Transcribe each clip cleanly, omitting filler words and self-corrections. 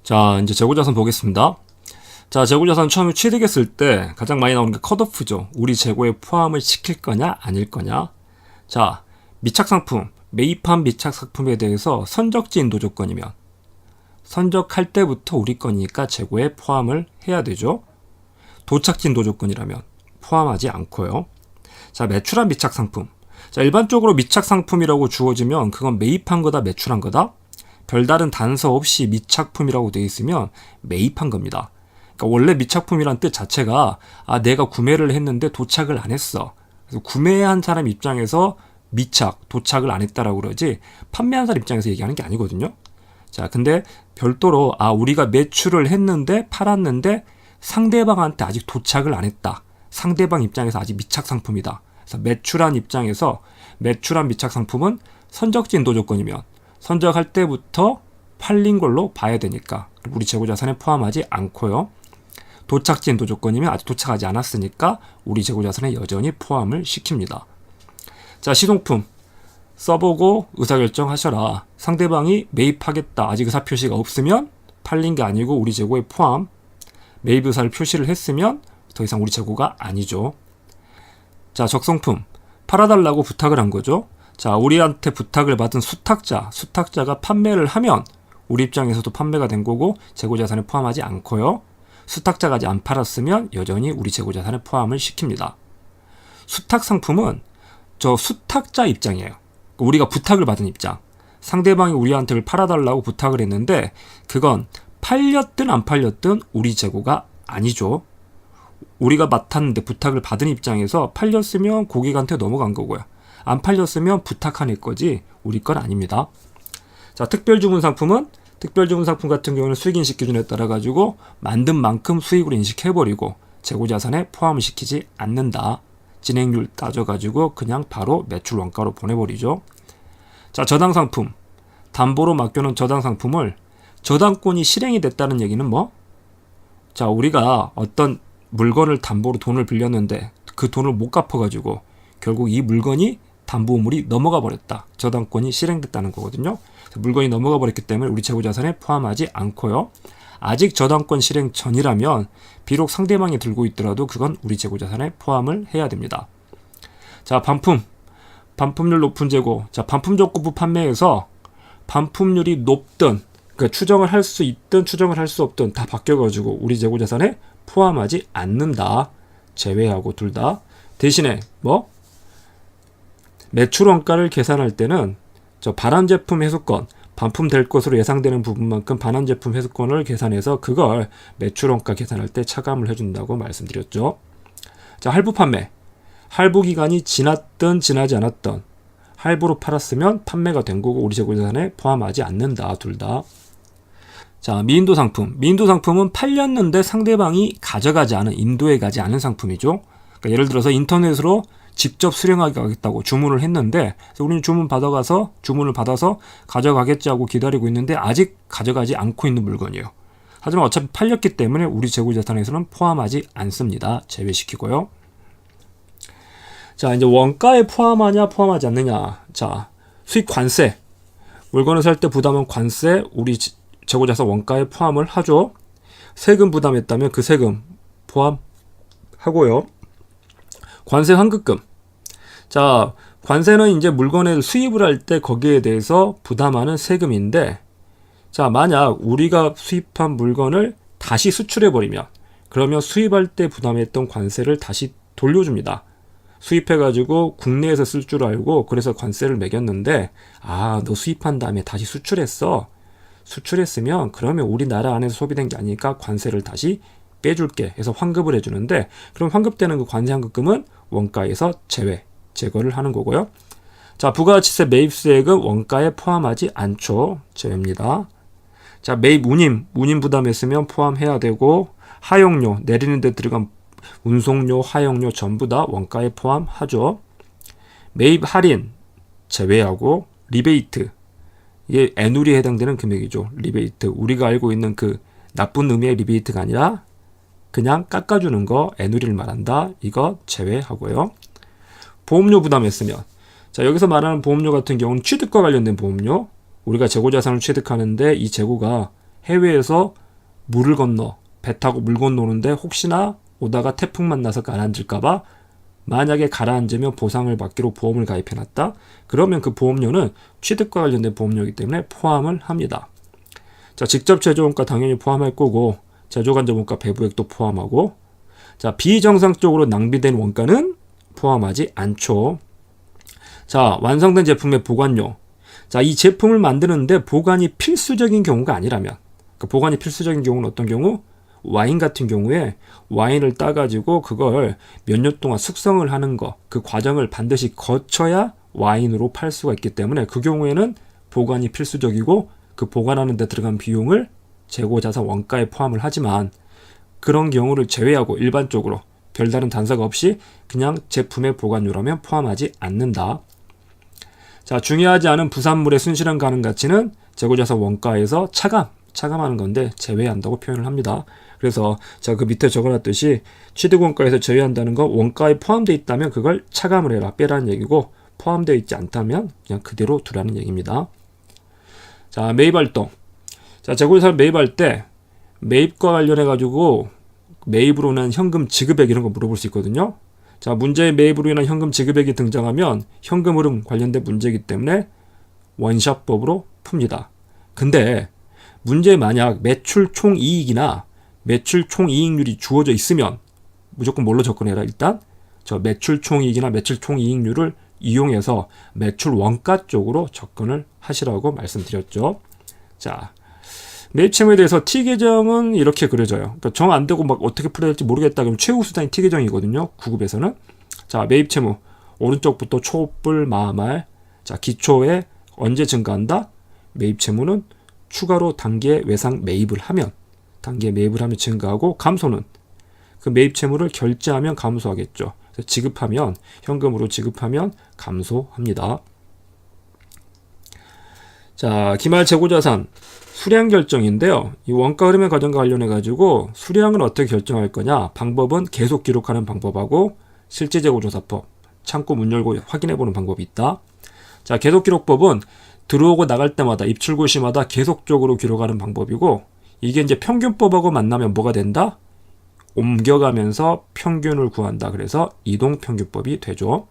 자, 이제 재고자산 보겠습니다. 자, 재고자산 처음에 취득했을 때 가장 많이 나오는 게 컷오프죠. 우리 재고에 포함을 시킬 거냐, 아닐 거냐. 자, 미착상품, 매입한 미착상품에 대해서 선적지 인도 조건이면 선적할 때부터 우리 거니까 재고에 포함을 해야 되죠. 도착지 인도 조건이라면 포함하지 않고요. 자, 매출한 미착상품. 자, 일반적으로 미착상품이라고 주어지면 그건 매입한 거다, 매출한 거다. 별다른 단서 없이 미착품이라고 되어 있으면 매입한 겁니다. 그러니까 원래 미착품이란 뜻 자체가 내가 구매를 했는데 도착을 안 했어. 그래서 구매한 사람 입장에서 미착, 도착을 안 했다라고 그러지 판매한 사람 입장에서 얘기하는 게 아니거든요. 자, 근데 별도로 우리가 매출을 했는데 팔았는데 상대방한테 아직 도착을 안 했다. 상대방 입장에서 아직 미착 상품이다. 그래서 매출한 입장에서 매출한 미착 상품은 선적지 인도 조건이면 선적할 때부터 팔린 걸로 봐야 되니까 우리 재고자산에 포함하지 않고요. 도착지 인도 조건이면 아직 도착하지 않았으니까 우리 재고자산에 여전히 포함을 시킵니다. 자, 시동품 써보고 의사결정하셔라. 상대방이 매입하겠다. 아직 의사 표시가 없으면 팔린 게 아니고 우리 재고에 포함. 매입 의사를 표시를 했으면 더 이상 우리 재고가 아니죠. 자, 적성품 팔아달라고 부탁을 한 거죠. 자, 우리한테 부탁을 받은 수탁자가 판매를 하면 우리 입장에서도 판매가 된 거고 재고자산에 포함하지 않고요. 수탁자가 아직 안 팔았으면 여전히 우리 재고자산에 포함을 시킵니다. 수탁상품은 저 수탁자 입장이에요. 우리가 부탁을 받은 입장. 상대방이 우리한테 그걸 팔아달라고 부탁을 했는데 그건 팔렸든 안 팔렸든 우리 재고가 아니죠. 우리가 맡았는데 부탁을 받은 입장에서 팔렸으면 고객한테 넘어간 거고요. 안 팔렸으면 부탁한 애 거지 우리 건 아닙니다. 자, 특별주문 상품은 특별주문 상품 같은 경우는 수익인식 기준에 따라 가지고 만든 만큼 수익으로 인식해버리고 재고자산에 포함을 시키지 않는다. 진행률 따져가지고 그냥 바로 매출 원가로 보내버리죠. 자, 저당 상품 담보로 맡겨놓은 저당 상품을 저당권이 실행이 됐다는 얘기는 뭐? 자, 우리가 어떤 물건을 담보로 돈을 빌렸는데 그 돈을 못 갚아가지고 결국 이 물건이 담보물이 넘어가 버렸다. 저당권이 실행됐다는 거거든요. 물건이 넘어가 버렸기 때문에 우리 재고자산에 포함하지 않고요. 아직 저당권 실행 전이라면 비록 상대방이 들고 있더라도 그건 우리 재고자산에 포함을 해야 됩니다. 자, 반품률 높은 재고. 자, 반품적고부 판매에서 반품률이 높든 그러니까 추정을 할 수 있든 추정을 할 수 없든 다 바뀌어가지고 우리 재고자산에 포함하지 않는다. 제외하고 둘 다. 대신에 뭐? 매출 원가를 계산할 때는 저 반환제품 회수권, 반품될 것으로 예상되는 부분만큼 반환제품 회수권을 계산해서 그걸 매출 원가 계산할 때 차감을 해준다고 말씀드렸죠. 자, 할부 판매. 할부 기간이 지났든 지나지 않았든 할부로 팔았으면 판매가 된 거고 우리 재고자산에 포함하지 않는다. 둘 다. 자, 미인도 상품. 미인도 상품은 팔렸는데 상대방이 가져가지 않은, 인도에 가지 않은 상품이죠. 그러니까 예를 들어서 인터넷으로 직접 수령하겠다고 주문을 했는데 우리는 주문을 받아서 가져가겠지 하고 기다리고 있는데 아직 가져가지 않고 있는 물건이에요. 하지만 어차피 팔렸기 때문에 우리 재고자산에서는 포함하지 않습니다. 제외시키고요. 자, 이제 원가에 포함하냐 포함하지 않느냐. 자, 수익 관세. 물건을 살 때 부담한 관세 우리 재고자산 원가에 포함을 하죠. 세금 부담했다면 그 세금 포함하고요. 관세 환급금. 자, 관세는 이제 물건을 수입을 할 때 거기에 대해서 부담하는 세금인데, 자, 만약 우리가 수입한 물건을 다시 수출해버리면, 그러면 수입할 때 부담했던 관세를 다시 돌려줍니다. 수입해가지고 국내에서 쓸 줄 알고 그래서 관세를 매겼는데, 너 수입한 다음에 다시 수출했어. 수출했으면 그러면 우리나라 안에서 소비된 게 아니니까 관세를 다시 빼줄게 해서 환급을 해주는데, 그럼 환급되는 그 관세 환급금은 원가에서 제거를 하는 거고요. 자, 부가가치세 매입수액은 원가에 포함하지 않죠. 제외입니다. 자, 매입 운임 부담했으면 포함해야 되고, 하용료 내리는 데 들어간 운송료, 하용료 전부 다 원가에 포함하죠. 매입 할인 제외하고, 리베이트 이게 애누리에 해당되는 금액이죠. 리베이트 우리가 알고 있는 그 나쁜 의미의 리베이트가 아니라 그냥 깎아주는 거 애누리를 말한다. 이거 제외하고요. 보험료 부담했으면, 자, 여기서 말하는 보험료 같은 경우는 취득과 관련된 보험료. 우리가 재고자산을 취득하는데 이 재고가 해외에서 물을 건너 배 타고 물 건너오는데 혹시나 오다가 태풍 만나서 가라앉을까봐 만약에 가라앉으면 보상을 받기로 보험을 가입해놨다. 그러면 그 보험료는 취득과 관련된 보험료이기 때문에 포함을 합니다. 자, 직접 제조원가 당연히 포함할 거고 제조간접원가 배부액도 포함하고 자, 비정상적으로 낭비된 원가는 포함하지 않죠. 자, 완성된 제품의 보관료. 자, 이 제품을 만드는데 보관이 필수적인 경우가 아니라면 보관이 필수적인 경우는 어떤 경우? 와인 같은 경우에 와인을 따가지고 그걸 몇 년 동안 숙성을 하는 거, 그 과정을 반드시 거쳐야 와인으로 팔 수가 있기 때문에 그 경우에는 보관이 필수적이고 그 보관하는 데 들어간 비용을 재고자산 원가에 포함을 하지만 그런 경우를 제외하고 일반적으로 별다른 단서가 없이 그냥 제품의 보관료라면 포함하지 않는다. 자, 중요하지 않은 부산물의 순실현 가능 가치는 재고자산 원가에서 차감하는 건데 제외한다고 표현을 합니다. 그래서 제가 그 밑에 적어놨듯이 취득원가에서 제외한다는 거 원가에 포함되어 있다면 그걸 차감을 해라, 빼라는 얘기고 포함되어 있지 않다면 그냥 그대로 두라는 얘기입니다. 자, 매입활동. 자, 재고자산을 매입할 때 매입과 관련해 가지고 매입으로 인한 현금 지급액 이런 거 물어볼 수 있거든요. 자, 문제의 매입으로 인한 현금 지급액이 등장하면 현금 흐름 관련된 문제이기 때문에 원샷법으로 풉니다. 근데 문제 만약 매출 총이익이나 매출 총이익률이 주어져 있으면 무조건 뭘로 접근해라? 일단 저 매출 총이익이나 매출 총이익률을 이용해서 매출 원가 쪽으로 접근을 하시라고 말씀드렸죠. 자, 매입 채무에 대해서 T 계정은 이렇게 그려져요. 그러니까 정 안 되고 막 어떻게 풀어야 될지 모르겠다 그러면 최후 수단이 T 계정이거든요. 9급에서는. 자, 매입 채무 오른쪽부터 촛불 마말. 자, 기초에 언제 증가한다? 매입 채무는 추가로 단계 외상 매입을 하면 증가하고 감소는 그 매입 채무를 결제하면 감소하겠죠. 그래서 지급하면 현금으로 지급하면 감소합니다. 자, 기말 재고자산 수량 결정인데요. 이 원가 흐름의 과정과 관련해 가지고 수량을 어떻게 결정할 거냐? 방법은 계속 기록하는 방법하고 실제 재고조사법, 창고 문 열고 확인해 보는 방법이 있다. 자, 계속 기록법은 들어오고 나갈 때마다 입출고 시마다 계속적으로 기록하는 방법이고 이게 이제 평균법하고 만나면 뭐가 된다? 옮겨가면서 평균을 구한다. 그래서 이동평균법이 되죠.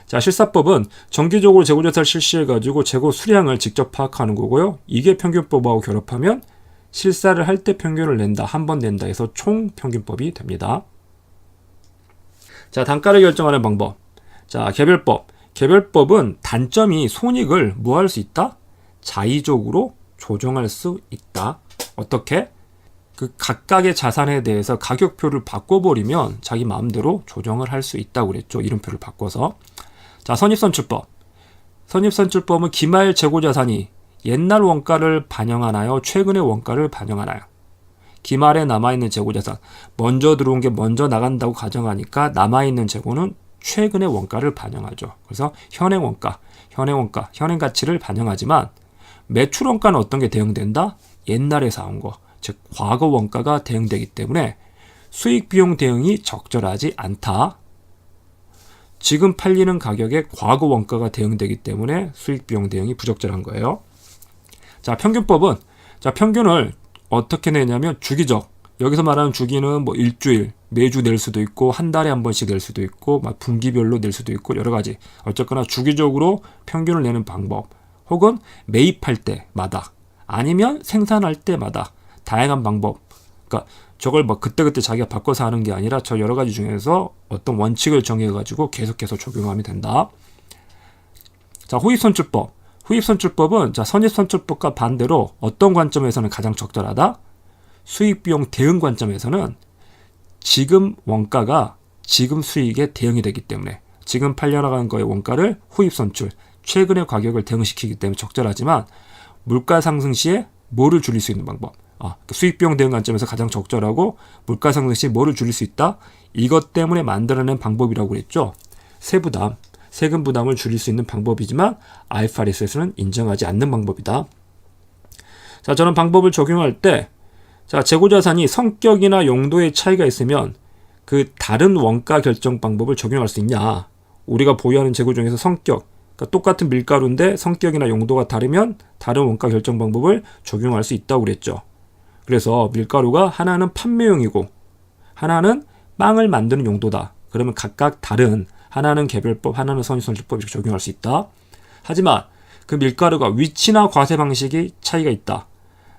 자, 실사법은 정기적으로 재고조사를 실시해가지고 재고 수량을 직접 파악하는 거고요. 이게 평균법하고 결합하면 실사를 할 때 평균을 낸다, 한 번 낸다 해서 총평균법이 됩니다. 자, 단가를 결정하는 방법. 자, 개별법. 개별법은 단점이 손익을 뭐 할 수 있다? 자의적으로 조정할 수 있다. 어떻게? 그 각각의 자산에 대해서 가격표를 바꿔버리면 자기 마음대로 조정을 할 수 있다고 그랬죠. 이름표를 바꿔서. 자, 선입선출법. 선입선출법은 기말 재고자산이 옛날 원가를 반영하나요? 최근의 원가를 반영하나요? 기말에 남아있는 재고자산. 먼저 들어온 게 먼저 나간다고 가정하니까 남아있는 재고는 최근의 원가를 반영하죠. 그래서 현행 원가, 현행 가치를 반영하지만 매출 원가는 어떤 게 대응된다? 옛날에 사온 거, 즉 과거 원가가 대응되기 때문에 수익 비용 대응이 적절하지 않다. 지금 팔리는 가격에 과거 원가가 대응되기 때문에 수익 비용 대응이 부적절한 거예요. 자, 평균법은 자, 평균을 어떻게 내냐면 주기적. 여기서 말하는 주기는 뭐 일주일, 매주 낼 수도 있고 한 달에 한 번씩 낼 수도 있고 막 분기별로 낼 수도 있고 여러 가지. 어쨌거나 주기적으로 평균을 내는 방법. 혹은 매입할 때마다 아니면 생산할 때마다 다양한 방법. 그러니까 저걸 막 그때그때 자기가 바꿔서 하는 게 아니라 저 여러 가지 중에서 어떤 원칙을 정해가지고 계속해서 적용하면 된다. 자, 후입선출법. 후입선출법은 자, 선입선출법과 반대로 어떤 관점에서는 가장 적절하다? 수익비용 대응 관점에서는 지금 원가가 지금 수익에 대응이 되기 때문에 지금 팔려나가는 거의 원가를 후입선출, 최근의 가격을 대응시키기 때문에 적절하지만 물가 상승 시에 뭐를 줄일 수 있는 방법? 수익비용 대응 관점에서 가장 적절하고 물가 상승 시 뭐를 줄일 수 있다? 이것 때문에 만들어낸 방법이라고 그랬죠. 세부담, 세금 부담을 줄일 수 있는 방법이지만 IFRS에서는 인정하지 않는 방법이다. 자, 저는 방법을 적용할 때 자, 재고자산이 성격이나 용도의 차이가 있으면 그 다른 원가 결정 방법을 적용할 수 있냐? 우리가 보유하는 재고 중에서 성격, 그러니까 똑같은 밀가루인데 성격이나 용도가 다르면 다른 원가 결정 방법을 적용할 수 있다고 그랬죠. 그래서 밀가루가 하나는 판매용이고 하나는 빵을 만드는 용도다. 그러면 각각 다른 하나는 개별법, 하나는 선입선출법 이렇게 적용할 수 있다. 하지만 그 밀가루가 위치나 과세 방식이 차이가 있다.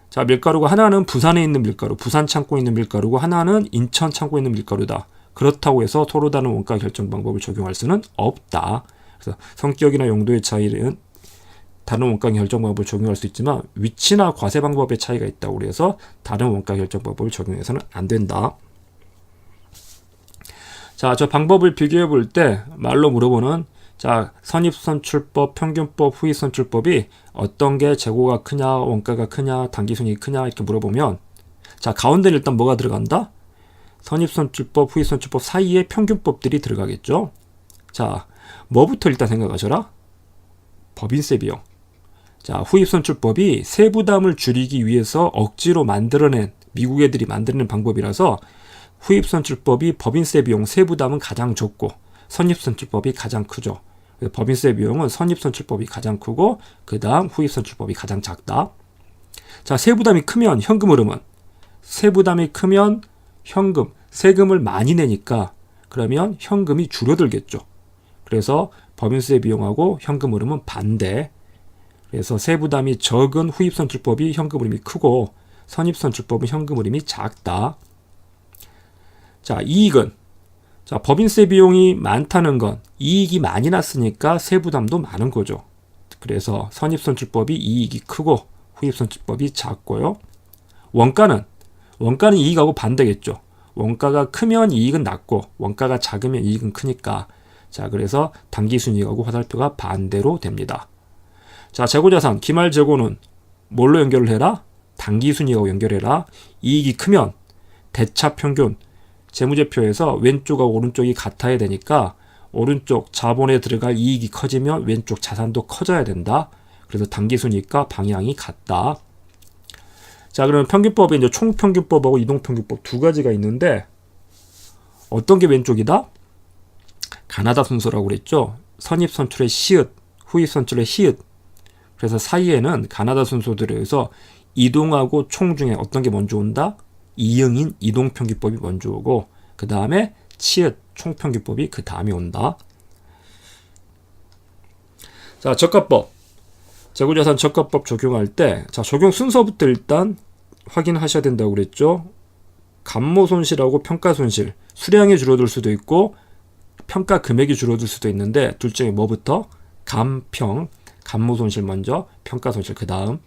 자, 밀가루가 하나는 부산에 있는 밀가루, 부산 창고에 있는 밀가루고 하나는 인천 창고에 있는 밀가루다. 그렇다고 해서 서로 다른 원가 결정 방법을 적용할 수는 없다. 그래서 성격이나 용도의 차이는 다른 원가 결정 방법을 적용할 수 있지만 위치나 과세 방법의 차이가 있다고 해서 다른 원가 결정 방법을 적용해서는 안 된다. 자, 저 방법을 비교해 볼 때 말로 물어보는 자, 선입선출법, 평균법, 후입선출법이 어떤 게 재고가 크냐, 원가가 크냐, 당기순이익이 크냐 이렇게 물어보면 자, 가운데는 일단 뭐가 들어간다? 선입선출법, 후입선출법 사이에 평균법들이 들어가겠죠. 자, 뭐부터 일단 생각하셔라? 법인세 비용. 자, 후입선출법이 세부담을 줄이기 위해서 억지로 만들어낸 미국 애들이 만들어낸 방법이라서 후입선출법이 법인세 비용 세부담은 가장 적고 선입선출법이 가장 크죠. 법인세 비용은 선입선출법이 가장 크고 그 다음 후입선출법이 가장 작다. 자, 세부담이 크면 현금 흐름은 세부담이 크면 현금, 세금을 많이 내니까 그러면 현금이 줄어들겠죠. 그래서 법인세 비용하고 현금 흐름은 반대. 그래서 세부담이 적은 후입선출법이 현금 흐름이 크고 선입선출법은 현금 흐름이 작다. 자, 이익은 자, 법인세 비용이 많다는 건 이익이 많이 났으니까 세부담도 많은 거죠. 그래서 선입선출법이 이익이 크고 후입선출법이 작고요. 원가는 이익하고 반대겠죠. 원가가 크면 이익은 낮고 원가가 작으면 이익은 크니까 자, 그래서 당기순이익하고 화살표가 반대로 됩니다. 자, 재고자산 기말 재고는 뭘로 연결을 해라? 당기순이익하고 연결해라. 이익이 크면 대차평균 재무제표에서 왼쪽하고 오른쪽이 같아야 되니까 오른쪽 자본에 들어갈 이익이 커지면 왼쪽 자산도 커져야 된다. 그래서 당기순이익과 방향이 같다. 자, 그러면 평균법에 이제 총평균법하고 이동평균법 두 가지가 있는데 어떤 게 왼쪽이다? 가나다 순서라고 그랬죠. 선입선출의 시읒, 후입선출의 히읗. 그래서 사이에는 가나다 순서대로 해서 이동하고 총 중에 어떤 게 먼저 온다? 이응인 이동평균법이 먼저 오고 그 다음에 치읓 총평균법이 그 다음에 온다. 자, 저가법. 재고자산 저가법 적용할 때 자, 적용 순서부터 일단 확인하셔야 된다고 그랬죠. 감모손실하고 평가손실. 수량이 줄어들 수도 있고 평가 금액이 줄어들 수도 있는데 둘 중에 뭐부터? 감모손실 먼저, 평가손실 그 다음.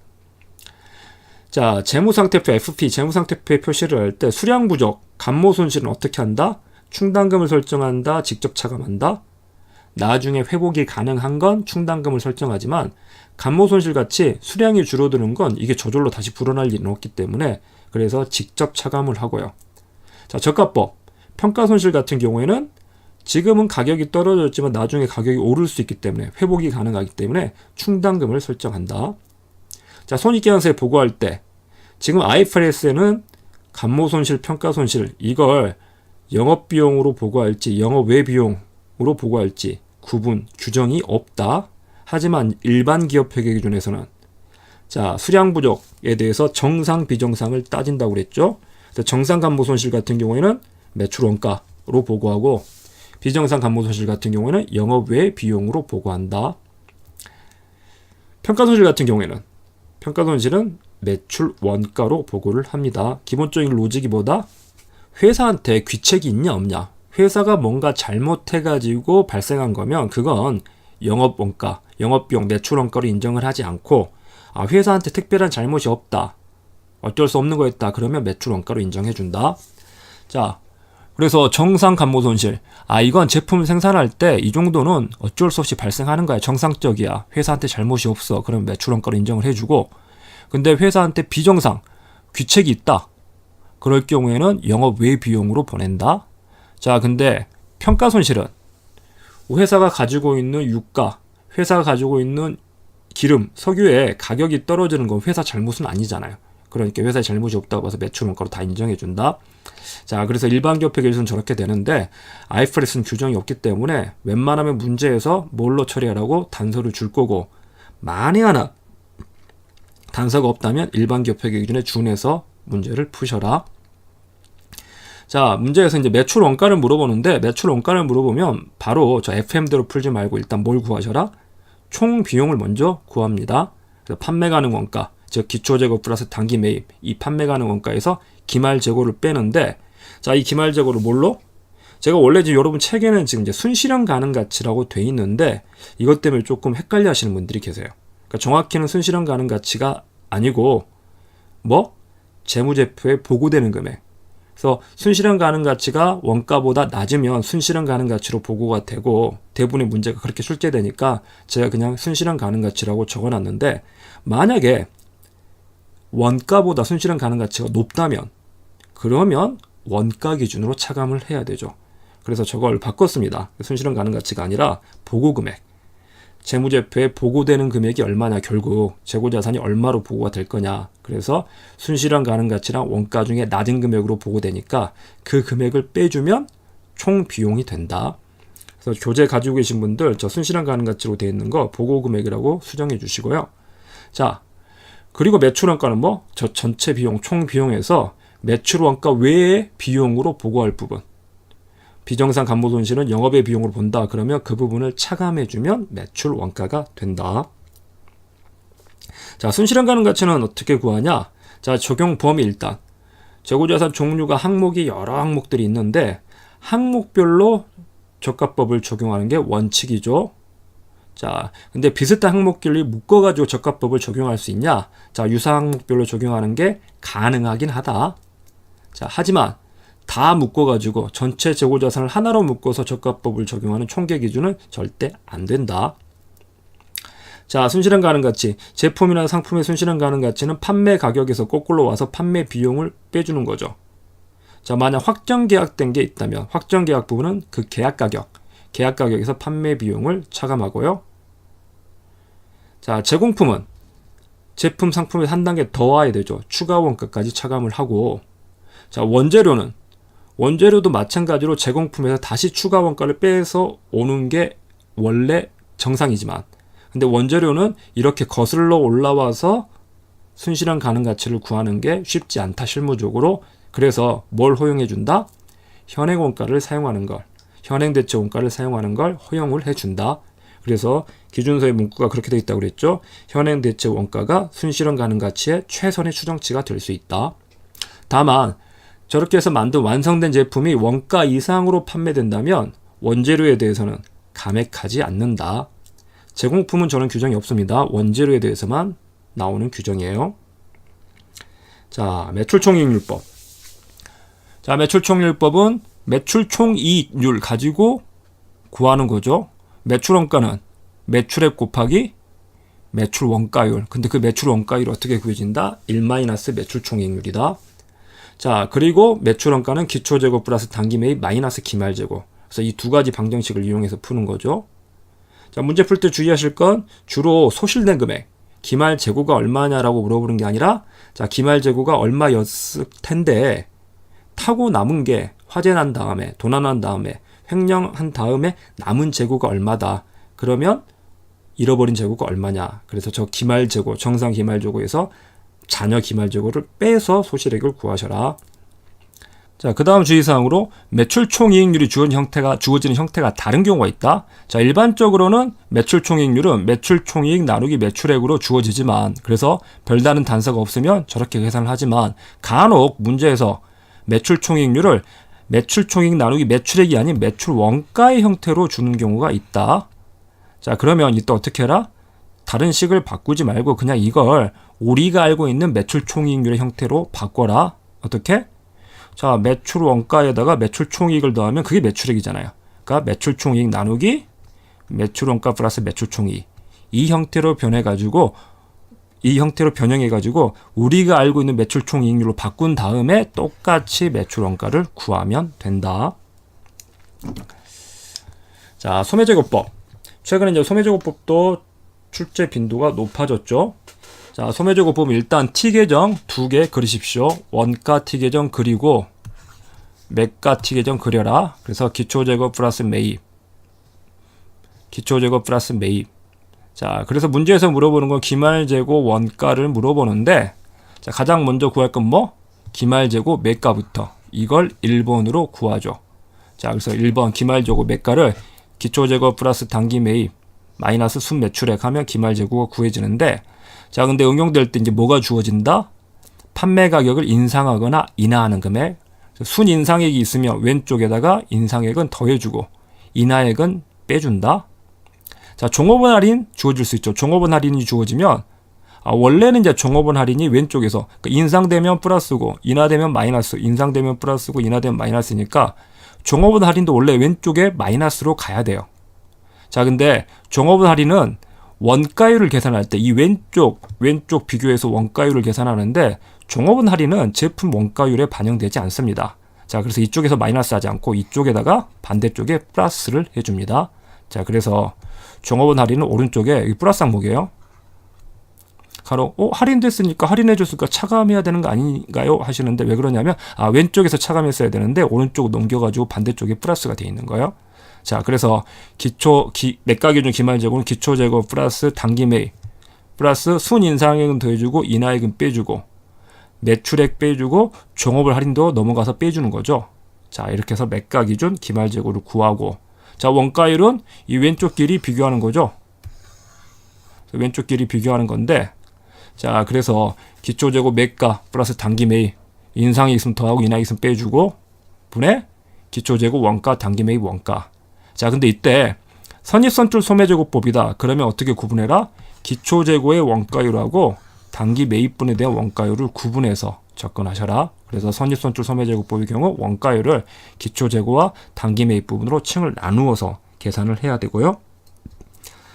자, 재무상태표 FP, 재무상태표에 표시를 할 때 수량 부족, 감모손실은 어떻게 한다? 충당금을 설정한다, 직접 차감한다. 나중에 회복이 가능한 건 충당금을 설정하지만 감모손실 같이 수량이 줄어드는 건 이게 저절로 다시 불어날 일은 없기 때문에 그래서 직접 차감을 하고요. 자, 저가법, 평가손실 같은 경우에는 지금은 가격이 떨어졌지만 나중에 가격이 오를 수 있기 때문에 회복이 가능하기 때문에 충당금을 설정한다. 자, 손익계산서에 보고할 때 지금 IFRS에는 감모손실, 평가손실 이걸 영업비용으로 보고할지 영업외비용으로 보고할지 구분, 규정이 없다. 하지만 일반 기업회계 기준에서는 자, 수량 부족에 대해서 정상, 비정상을 따진다고 그랬죠. 정상 감모손실 같은 경우에는 매출 원가로 보고하고 비정상 감모손실 같은 경우에는 영업외 비용으로 보고한다. 평가손실 같은 경우에는 평가손실은 매출 원가로 보고를 합니다. 기본적인 로직이 뭐다? 회사한테 귀책이 있냐 없냐. 회사가 뭔가 잘못해가지고 발생한 거면 그건 영업원가, 영업비용, 매출원가로 인정을 하지 않고 회사한테 특별한 잘못이 없다. 어쩔 수 없는 거였다. 그러면 매출원가로 인정해준다. 자, 그래서 정상 감모손실. 이건 제품 생산할 때 이 정도는 어쩔 수 없이 발생하는 거야. 정상적이야. 회사한테 잘못이 없어. 그러면 매출원가로 인정을 해주고 근데 회사한테 비정상, 귀책이 있다. 그럴 경우에는 영업외 비용으로 보낸다. 자, 근데 평가손실은 회사가 가지고 있는 유가, 회사가 가지고 있는 기름, 석유의 가격이 떨어지는 건 회사 잘못은 아니잖아요. 그러니까 회사에 잘못이 없다고 봐서 매출원가로 다 인정해준다. 자, 그래서 일반 기업회계에서는 저렇게 되는데 IFRS는 규정이 없기 때문에 웬만하면 문제에서 뭘로 처리하라고 단서를 줄 거고 만에 하나 단서가 없다면 일반 기업회계 기준에 준해서 문제를 푸셔라. 자, 문제에서 이제 매출 원가를 물어보는데, 매출 원가를 물어보면 바로 저 FM대로 풀지 말고 일단 뭘 구하셔라? 총 비용을 먼저 구합니다. 그래서 판매 가능 원가, 즉 기초 재고 플러스 단기 매입, 이 판매 가능 원가에서 기말 재고를 빼는데, 자, 이 기말 재고를 뭘로? 제가 원래 지금 여러분 책에는 지금 이제 순실현 가능 가치라고 돼 있는데, 이것 때문에 조금 헷갈려 하시는 분들이 계세요. 그러니까 정확히는 순실현 가능 가치가 아니고, 재무제표에 보고되는 금액. 그래서 순실현 가능 가치가 원가보다 낮으면 순실현 가능 가치로 보고가 되고, 대부분의 문제가 그렇게 출제되니까 제가 그냥 순실현 가능 가치라고 적어놨는데, 만약에 원가보다 순실현 가능 가치가 높다면 그러면 원가 기준으로 차감을 해야 되죠. 그래서 저걸 바꿨습니다. 순실현 가능 가치가 아니라 보고 금액. 재무제표에 보고되는 금액이 얼마냐, 결국 재고자산이 얼마로 보고가 될 거냐. 그래서 순실현 가능 가치랑 원가 중에 낮은 금액으로 보고되니까 그 금액을 빼주면 총 비용이 된다. 그래서 교재 가지고 계신 분들 저 순실현 가능 가치로 되어 있는 거 보고 금액이라고 수정해 주시고요. 자, 그리고 매출 원가는 저 전체 비용, 총 비용에서 매출 원가 외의 비용으로 보고할 부분. 비정상 간모 손실은 영업의 비용으로 본다. 그러면 그 부분을 차감해주면 매출 원가가 된다. 자, 순실현 가능 가치는 어떻게 구하냐? 자, 적용 범위 일단. 재고자산 종류가 항목이 여러 항목들이 있는데 항목별로 저가법을 적용하는 게 원칙이죠. 자, 근데 비슷한 항목끼리 묶어가지고 저가법을 적용할 수 있냐? 자, 유사 항목별로 적용하는 게 가능하긴 하다. 자, 하지만 다 묶어가지고 전체 재고자산을 하나로 묶어서 저가법을 적용하는 총계 기준은 절대 안 된다. 자, 순실현 가능 가치. 제품이나 상품의 순실현 가능 가치는 판매 가격에서 거꾸로 와서 판매 비용을 빼주는 거죠. 자, 만약 확정 계약된 게 있다면 확정 계약 부분은 그 계약 가격에서 판매 비용을 차감하고요. 자, 제공품은 제품 상품에 한 단계 더 와야 되죠. 추가 원가까지 차감을 하고, 자, 원재료도 마찬가지로 제공품에서 다시 추가 원가를 빼서 오는 게 원래 정상이지만, 근데 원재료는 이렇게 거슬러 올라와서 순실현 가능 가치를 구하는 게 쉽지 않다, 실무적으로. 그래서 뭘 허용해 준다? 현행 원가를 사용하는 걸, 현행 대체 원가를 사용하는 걸 허용을 해준다. 그래서 기준서의 문구가 그렇게 되어 있다고 그랬죠. 현행 대체 원가가 순실현 가능 가치의 최선의 추정치가 될 수 있다. 다만 저렇게 해서 만든 완성된 제품이 원가 이상으로 판매된다면 원재료에 대해서는 감액하지 않는다. 제공품은 저는 규정이 없습니다. 원재료에 대해서만 나오는 규정이에요. 자, 매출총이익률법. 자, 매출총이익률법은 매출총이익률 가지고 구하는 거죠. 매출원가는 매출액 곱하기 매출원가율. 근데 그 매출원가율이 어떻게 구해진다? 1 매출총이익률이다. 자, 그리고 매출원가는 기초재고 플러스 단기매입 마이너스 기말재고. 그래서 이 두 가지 방정식을 이용해서 푸는 거죠. 자, 문제 풀 때 주의하실 건 주로 소실된 금액, 기말재고가 얼마냐라고 물어보는 게 아니라, 자, 기말재고가 얼마였을 텐데 타고 남은 게 화재 난 다음에, 도난한 다음에, 횡령한 다음에 남은 재고가 얼마다. 그러면 잃어버린 재고가 얼마냐. 그래서 저 기말재고, 정상 기말재고에서 잔여 기말재고를 빼서 소실액을 구하셔라. 자, 그 다음 주의사항으로 매출총이익률이 주어지는 형태가 다른 경우가 있다. 자, 일반적으로는 매출총이익률은 매출총이익 나누기 매출액으로 주어지지만, 그래서 별다른 단서가 없으면 저렇게 계산을 하지만, 간혹 문제에서 매출총이익률을 매출총이익 나누기 매출액이 아닌 매출원가의 형태로 주는 경우가 있다. 자, 그러면 이때 어떻게 해라? 다른 식을 바꾸지 말고 그냥 이걸 우리가 알고 있는 매출총이익률의 형태로 바꿔라. 어떻게? 자, 매출원가에다가 매출총이익을 더하면 그게 매출액이잖아요. 그러니까 매출총이익 나누기 매출원가 플러스 매출총이익. 이 형태로 변형해가지고 우리가 알고 있는 매출총이익률로 바꾼 다음에 똑같이 매출원가를 구하면 된다. 자, 소매제고법. 최근에 이제 소매제고법도 출제 빈도가 높아졌죠. 자, 소매제고법은 일단 T계정 2개 그리십시오. 원가 T계정 그리고 매가 T계정 그려라. 그래서 기초재고 플러스 매입. 기초재고 플러스 매입. 자, 그래서 문제에서 물어보는 건 기말재고 원가를 물어보는데, 자, 가장 먼저 구할 건 뭐? 기말재고 매가부터 이걸 1번으로 구하죠. 자, 그래서 1번 기말재고 매가를 기초재고 플러스 단기 매입 마이너스 순매출액 하면 기말재고가 구해지는데, 자, 근데 응용될 때 이제 뭐가 주어진다? 판매 가격을 인상하거나 인하하는 금액. 순인상액이 있으면 왼쪽에다가 인상액은 더해주고 인하액은 빼준다. 자, 종업원 할인 주어질 수 있죠. 종업원 할인이 주어지면 원래는 이제 종업원 할인이 왼쪽에서 인상되면 플러스고 인하되면 마이너스, 인상되면 플러스고 인하되면 마이너스니까 종업원 할인도 원래 왼쪽에 마이너스로 가야 돼요. 자, 근데 종업원 할인은 원가율을 계산할 때 이 왼쪽 비교해서 원가율을 계산하는데 종업원 할인은 제품 원가율에 반영되지 않습니다. 자, 그래서 이쪽에서 마이너스 하지 않고 이쪽에다가 반대쪽에 플러스를 해줍니다. 자, 그래서 종업원 할인은 오른쪽에 플러스 항목이에요. 가로, 할인됐으니까 할인해줬으니까 차감해야 되는 거 아닌가요? 하시는데 왜 그러냐면, 왼쪽에서 차감했어야 되는데 오른쪽 넘겨가지고 반대쪽에 플러스가 돼 있는 거예요. 자, 그래서 매가 기준 기말재고는 기초재고 플러스 단기 매입 플러스 순인상액은 더해주고 인하액은 빼주고 매출액 빼주고 종업원 할인도 넘어가서 빼주는 거죠. 자, 이렇게 해서 매가 기준 기말재고를 구하고, 자, 원가율은 이 왼쪽 길이 비교하는 거죠. 왼쪽 길이 비교하는 건데, 자, 그래서 기초재고 매가 플러스 단기 매입 인상이 있으면 더하고 인하이 있으면 빼주고 분의 기초재고 원가 단기 매입 원가. 자, 근데 이때 선입선출 소매제고법이다. 그러면 어떻게 구분해라? 기초재고의 원가율하고 단기 매입분에 대한 원가율을 구분해서 접근하셔라. 그래서 선입선출 소매제고법의 경우 원가율을 기초재고와 단기 매입 부분으로 층을 나누어서 계산을 해야 되고요.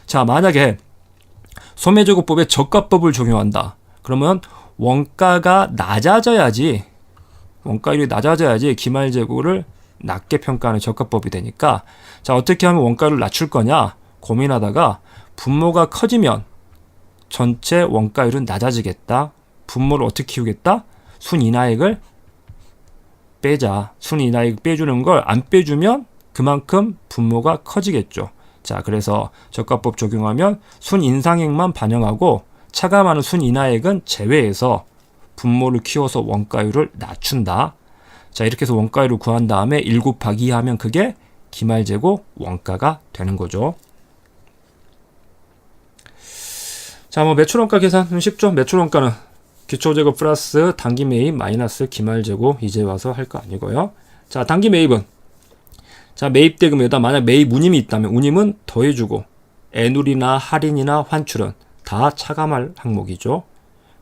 자, 만약에 소매제고법에 저가법을 적용한다. 그러면 원가가 낮아져야지, 원가율이 낮아져야지 기말재고를 낮게 평가하는 저가법이 되니까, 자, 어떻게 하면 원가율을 낮출 거냐 고민하다가 분모가 커지면 전체 원가율은 낮아지겠다. 분모를 어떻게 키우겠다? 순인하액을 빼자. 순인하액 빼주는 걸 안 빼주면 그만큼 분모가 커지겠죠. 자, 그래서 저가법 적용하면 순인상액만 반영하고 차감하는 순인하액은 제외해서 분모를 키워서 원가율을 낮춘다. 자, 이렇게 해서 원가율을 구한 다음에 1 곱하기 2 하면 그게 기말재고 원가가 되는 거죠. 자, 매출원가 계산 쉽죠? 매출원가는 기초재고 플러스 단기 매입 마이너스 기말재고 이제 와서 할 거 아니고요. 자, 단기 매입은, 자, 매입 대금에다 만약 매입 운임이 있다면 운임은 더해주고 애누리나 할인이나 환출은 다 차감할 항목이죠.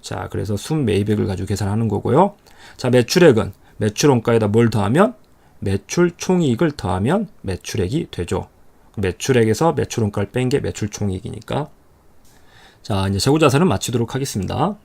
자, 그래서 순매입액을 가지고 계산하는 거고요. 자, 매출액은 매출원가에다 뭘 더하면 매출 총이익을 더하면 매출액이 되죠. 매출액에서 매출원가를 뺀 게 매출 총이익이니까. 자, 이제 재고자산은 마치도록 하겠습니다.